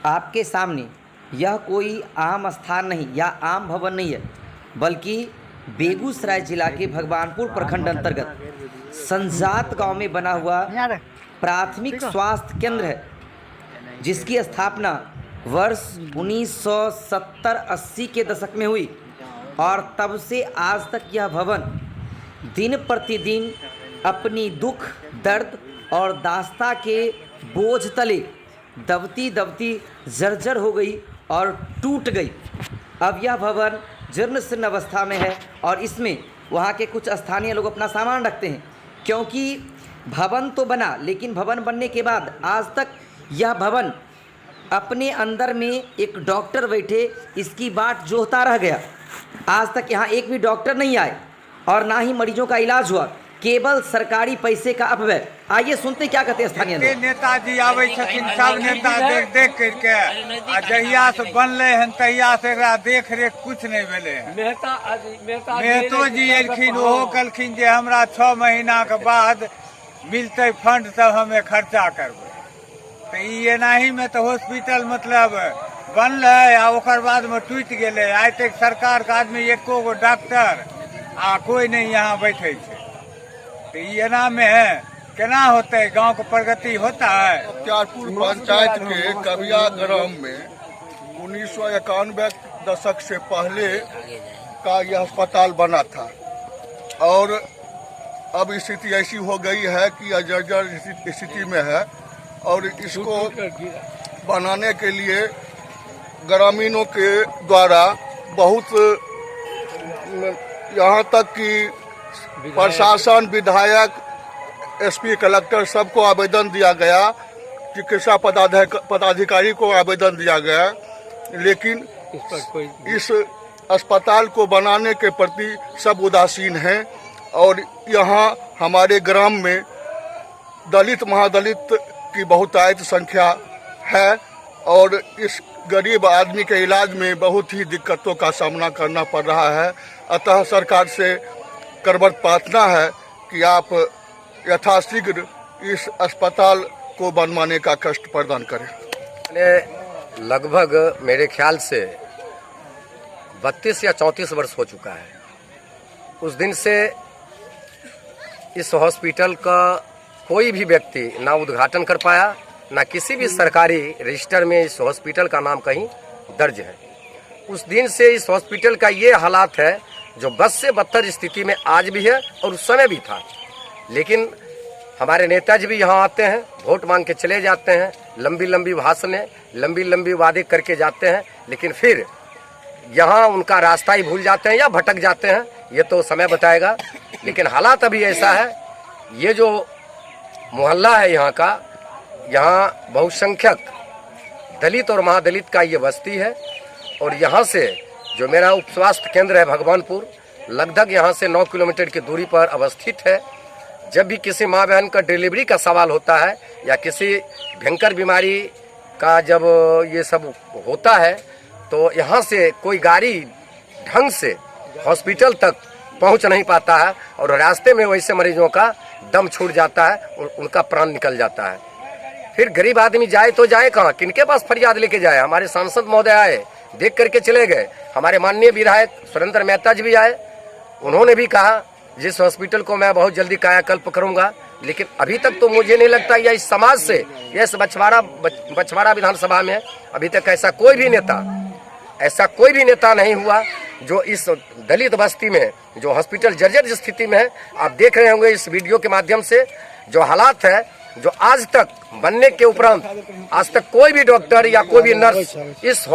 आपके सामने यह कोई आम स्थान नहीं या आम भवन नहीं है, बल्कि बेगूसराय जिला के भगवानपुर प्रखंड अंतर्गत संजात गांव में बना हुआ प्राथमिक स्वास्थ्य केंद्र है, जिसकी स्थापना वर्ष 1970-80 के दशक में हुई और तब से आज तक यह भवन दिन प्रतिदिन अपनी दुख, दर्द और दास्ता के बोझ तले दबती दबती जर्जर हो गई और टूट गई। अब यह भवन जीर्ण शीर्ण अवस्था में है और इसमें वहाँ के कुछ स्थानीय लोग अपना सामान रखते हैं, क्योंकि भवन तो बना, लेकिन भवन बनने के बाद आज तक यह भवन अपने अंदर में एक डॉक्टर बैठे इसकी बाट जोहता रह गया। आज तक यहाँ एक भी डॉक्टर नहीं आए और ना ही मरीजों का इलाज हुआ, केवल सरकारी पैसे का अपव्यय। आइए सुनते क्या कहते हैं स्थानीय लोग। नेताजी आवे छथिन, सब नेता देख देख करके आ जहिया से बनले हन तहिया से एकरा देख रेख कुछ नहीं भेले हन। मेहतो जी एलखिन, ओहो कहलखिन जे हमरा 6 महीना के बाद मिलते फंड तब हमें खर्चा करबै। तो एनाही में तो हॉस्पिटल मतलब बनले आ ओकर बाद में टूट गेले। आज तक सरकार के आदमी एको गो डॉक्टर आ कोई नहीं यहाँ बैठे छे। तो एना में केना होते, गांव को प्रगति होता है। बख्तियारपुर पंचायत के कबिया ग्राम में 1991 दशक से पहले का यह अस्पताल बना था और अब स्थिति ऐसी हो गई है कि यह जर्जर स्थिति में है और इसको बनाने के लिए ग्रामीणों के द्वारा बहुत यहाँ तक कि प्रशासन, विधायक, एसपी, कलेक्टर सबको आवेदन दिया गया, चिकित्सा पदाधिकारी को आवेदन दिया गया, लेकिन इस अस्पताल को बनाने के प्रति सब उदासीन हैं। और यहाँ हमारे ग्राम में दलित महादलित की बहुतायत संख्या है और इस गरीब आदमी के इलाज में बहुत ही दिक्कतों का सामना करना पड़ रहा है। अतः सरकार से करबट प्रार्थना है कि आप यथाशीघ्र इस अस्पताल को बनवाने का कष्ट प्रदान करें। लगभग मेरे ख्याल से 32 या 34 वर्ष हो चुका है। उस दिन से इस हॉस्पिटल का कोई भी व्यक्ति ना उद्घाटन कर पाया, ना किसी भी सरकारी रजिस्टर में इस हॉस्पिटल का नाम कहीं दर्ज है। उस दिन से इस हॉस्पिटल का ये हालात है जो बद से बदतर स्थिति में आज भी है और उस समय भी था। लेकिन हमारे नेताजी भी यहाँ आते हैं, वोट मांग के चले जाते हैं, लंबी लंबी भाषणें, लंबी लंबी वादे करके जाते हैं, लेकिन फिर यहाँ उनका रास्ता ही भूल जाते हैं या भटक जाते हैं, ये तो समय बताएगा। लेकिन हालात अभी ऐसा है, ये जो मोहल्ला है यहाँ का, यहाँ बहुसंख्यक दलित और महादलित का ये बस्ती है और यहाँ से जो मेरा उप स्वास्थ्य केंद्र है भगवानपुर, लगभग यहाँ से 9 किलोमीटर की दूरी पर अवस्थित है। जब भी किसी माँ बहन का डिलीवरी का सवाल होता है या किसी भयंकर बीमारी का जब ये सब होता है तो यहाँ से कोई गाड़ी ढंग से हॉस्पिटल तक पहुँच नहीं पाता है और रास्ते में वैसे मरीजों का दम छूट जाता है और उनका प्राण निकल जाता है। फिर गरीब आदमी जाए तो जाए कहाँ, किनके पास फरियाद लेके जाए। हमारे सांसद महोदय आए, देख करके चले गए। हमारे माननीय विधायक सुरेंद्र मेहता जी भी आए, उन्होंने भी कहा जिस हॉस्पिटल को मैं बहुत जल्दी कायाकल्प करूंगा। लेकिन अभी तक तो मुझे नहीं लगता या इस समाज से या इस बछवाड़ा विधानसभा में अभी तक ऐसा कोई भी नेता नहीं हुआ जो इस दलित बस्ती में जो हॉस्पिटल जर्जर स्थिति में है। आप देख रहे होंगे इस वीडियो के माध्यम से जो हालात है, जो आज तक बनने के उपरांत आज तक कोई भी डॉक्टर या कोई भी नर्स इस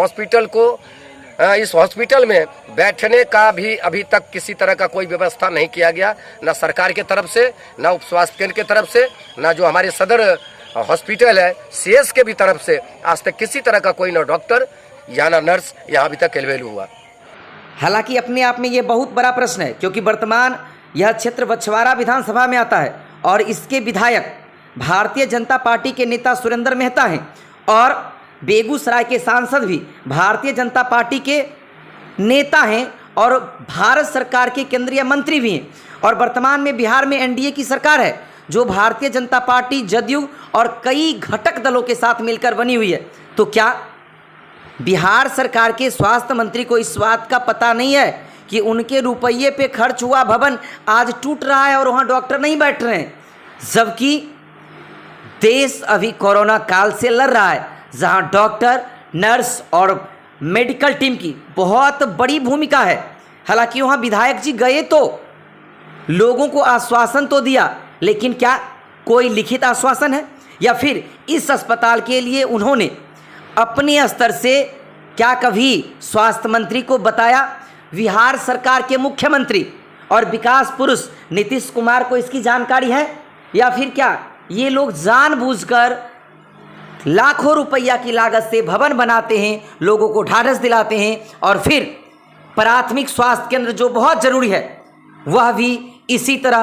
हॉस्पिटल में बैठने का भी अभी तक किसी तरह का कोई व्यवस्था नहीं किया गया, ना सरकार के तरफ से, ना उप स्वास्थ्य केंद्र के तरफ से, ना जो हमारे सदर हॉस्पिटल है सीएस के भी तरफ से आज तक किसी तरह का कोई ना डॉक्टर या ना नर्स यहाँ अभी तक अवेलेबल हुआ। हालांकि अपने आप में ये बहुत बड़ा प्रश्न है, क्योंकि वर्तमान यह क्षेत्र बछवाड़ा विधानसभा में आता है और इसके विधायक भारतीय जनता पार्टी के नेता सुरेंद्र मेहता हैं और बेगूसराय के सांसद भी भारतीय जनता पार्टी के नेता हैं और भारत सरकार के केंद्रीय मंत्री भी हैं। और वर्तमान में बिहार में एनडीए की सरकार है जो भारतीय जनता पार्टी, जदयू और कई घटक दलों के साथ मिलकर बनी हुई है। तो क्या बिहार सरकार के स्वास्थ्य मंत्री को इस बात का पता नहीं है कि उनके रुपये पे खर्च हुआ भवन आज टूट रहा है और वहाँ डॉक्टर नहीं बैठ रहे हैं, जबकि देश अभी कोरोना काल से लड़ रहा है, जहाँ डॉक्टर, नर्स और मेडिकल टीम की बहुत बड़ी भूमिका है। हालांकि वहाँ विधायक जी गए तो लोगों को आश्वासन तो दिया, लेकिन क्या कोई लिखित आश्वासन है या फिर इस अस्पताल के लिए उन्होंने अपने स्तर से क्या कभी स्वास्थ्य मंत्री को बताया? बिहार सरकार के मुख्यमंत्री और विकास पुरुष नीतीश कुमार को इसकी जानकारी है या फिर क्या ये लोग जानबूझकर लाखों रुपया की लागत से भवन बनाते हैं, लोगों को ढाढ़स दिलाते हैं और फिर प्राथमिक स्वास्थ्य केंद्र जो बहुत ज़रूरी है वह भी इसी तरह